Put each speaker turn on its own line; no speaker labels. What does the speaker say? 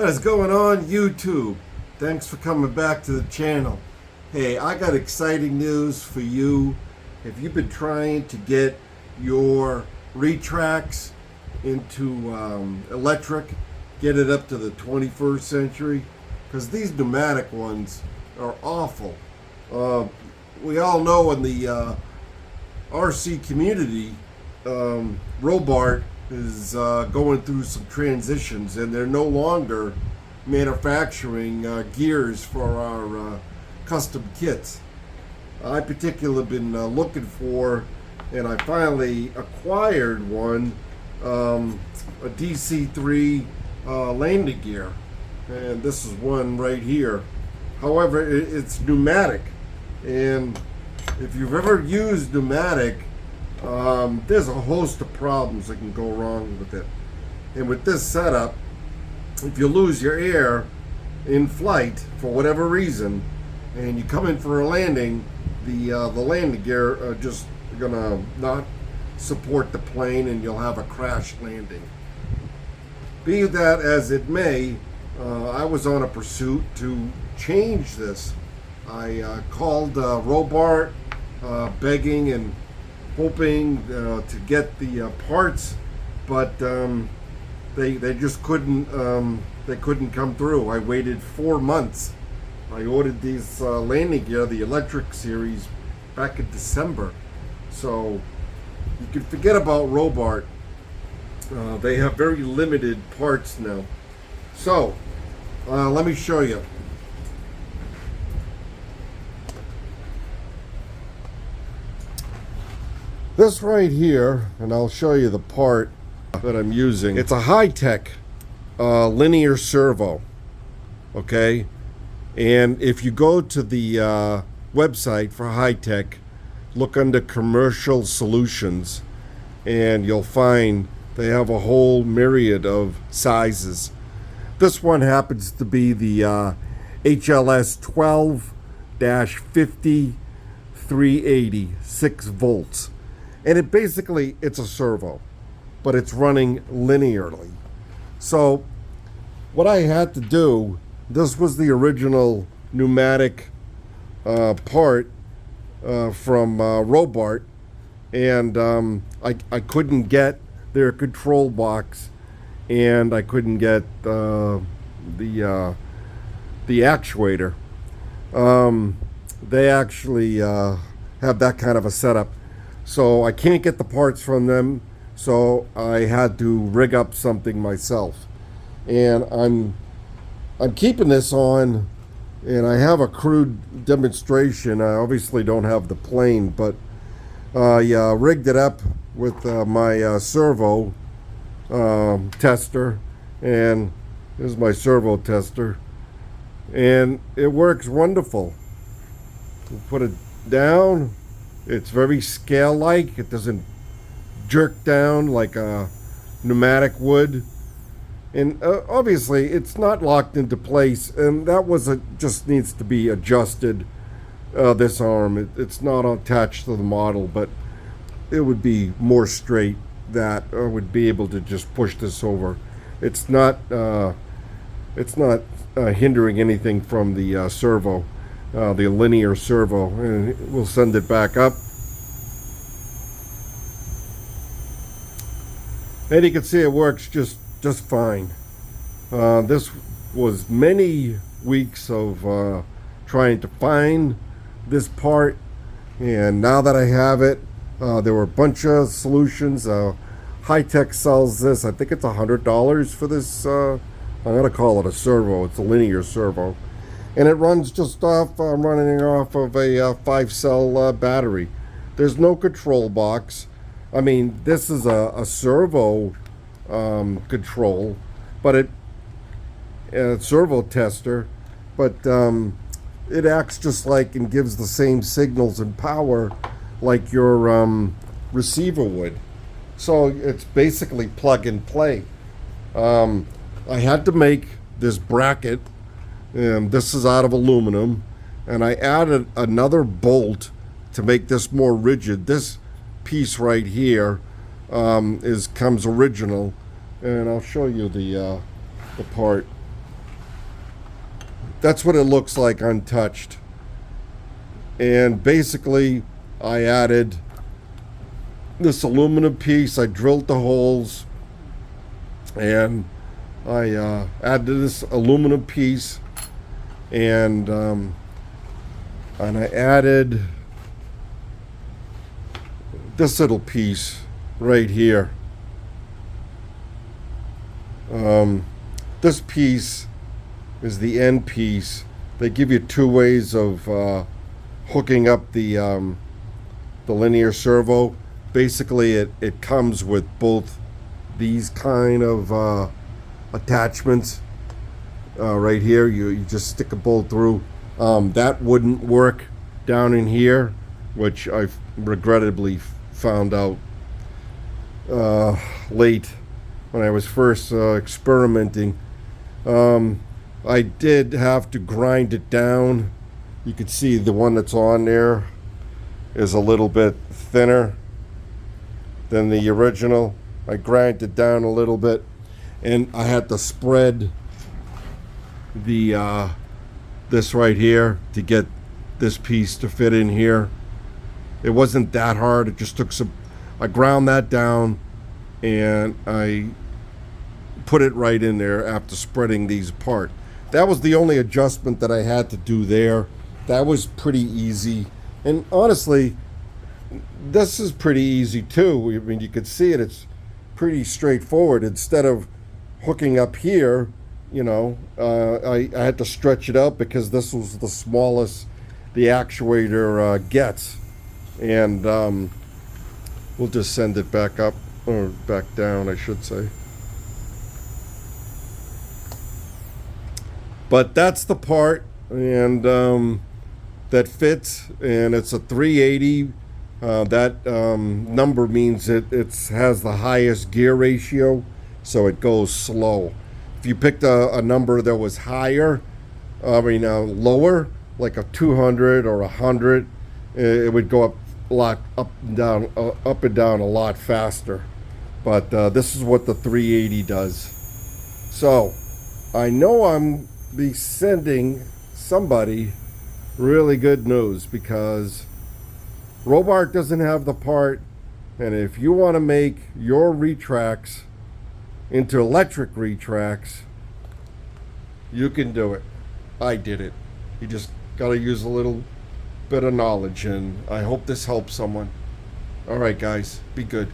What is going on, YouTube? Thanks for coming back to the channel. Hey, I got exciting news for you. If you've been trying to get your Retracts into electric, get it up to the 21st century, because these pneumatic ones are awful. We all know in the RC community, Robart is going through some transitions, and they're no longer manufacturing gears for our custom kits. I particularly been looking for, and I finally acquired one, a DC3 landing gear, and this is one right here. However, it's pneumatic, and if you've ever used pneumatic, there's a host of problems that can go wrong with it. And with this setup, if you lose your air in flight for whatever reason, and you come in for a landing, the landing gear just gonna not support the plane, and you'll have a crash landing. Be that as it may, I was on a pursuit to change this. I called Robart, begging and hoping to get the parts, but they just couldn't come through. I waited 4 months. I ordered these landing gear, the electric series, back in December. So you can forget about Robart. They have very limited parts now. So let me show you. This right here, and I'll show you the part that I'm using. It's a high-tech linear servo, okay? And if you go to the website for high-tech, look under commercial solutions, and you'll find they have a whole myriad of sizes. This one happens to be the HLS 12-50 380, 6 volts. And it's a servo, but it's running linearly. So what I had to do, this was the original pneumatic part from Robart, and I couldn't get their control box, and I couldn't get the actuator. They actually have that kind of a setup. So I can't get the parts from them, so I had to rig up something myself. And I'm keeping this on, and I have a crude demonstration. I obviously don't have the plane, but I rigged it up with my servo tester, and this is my servo tester, and it works wonderful. We'll put it down. It's very scale-like. It doesn't jerk down like a pneumatic would. And obviously, it's not locked into place, and that just needs to be adjusted, this arm. It's not attached to the model, but it would be more straight that I would be able to just push this over. It's not hindering anything from the servo. The linear servo, and we'll send it back up, and you can see it works just fine. This was many weeks of trying to find this part, and now that I have it, there were a bunch of solutions. High-tech sells this. I think it's $100 for this. I'm gonna call it a servo. It's a linear servo. And it runs just off, I'm running off of a 5-cell battery. There's no control box. I mean, this is a servo control, but a servo tester, but it acts just like and gives the same signals and power like your receiver would. So it's basically plug and play. I had to make this bracket. This is out of aluminum, and I added another bolt to make this more rigid. This piece right here comes original, and I'll show you the part. that's what it looks like untouched. And basically I added this aluminum piece. I drilled the holes, and I added this aluminum piece, and I added this little piece right here. This piece is the end piece. They give you two ways of hooking up the linear servo. Basically, it comes with both these kind of attachments right here. You just stick a bolt through. That wouldn't work down in here, which I regrettably found out late when I was first experimenting. I did have to grind it down. You could see the one that's on there is a little bit thinner than the original. I grind it down a little bit, and I had to spread the this right here to get this piece to fit in here. It wasn't that hard. It just took some. I ground that down, and I put it right in there after spreading these apart. That was the only adjustment that I had to do there. That was pretty easy, and honestly, this is pretty easy too. I mean, you could see it. It's pretty straightforward. Instead of hooking up here, you know, I had to stretch it out because this was the smallest the actuator gets. And we'll just send it back up, or back down, I should say. But that's the part, and that fits, and it's a 380. That number means it has the highest gear ratio, so it goes slow. If you picked a number that was higher, lower, like a 200 or 100, it would go up and down a lot faster. But this is what the 380 does. So I know I'm be sending somebody really good news, because Robart doesn't have the part, and if you want to make your retracts into electric retracts, you can do it. I did it. You just got to use a little bit of knowledge, and I hope this helps someone. All right, guys, be good.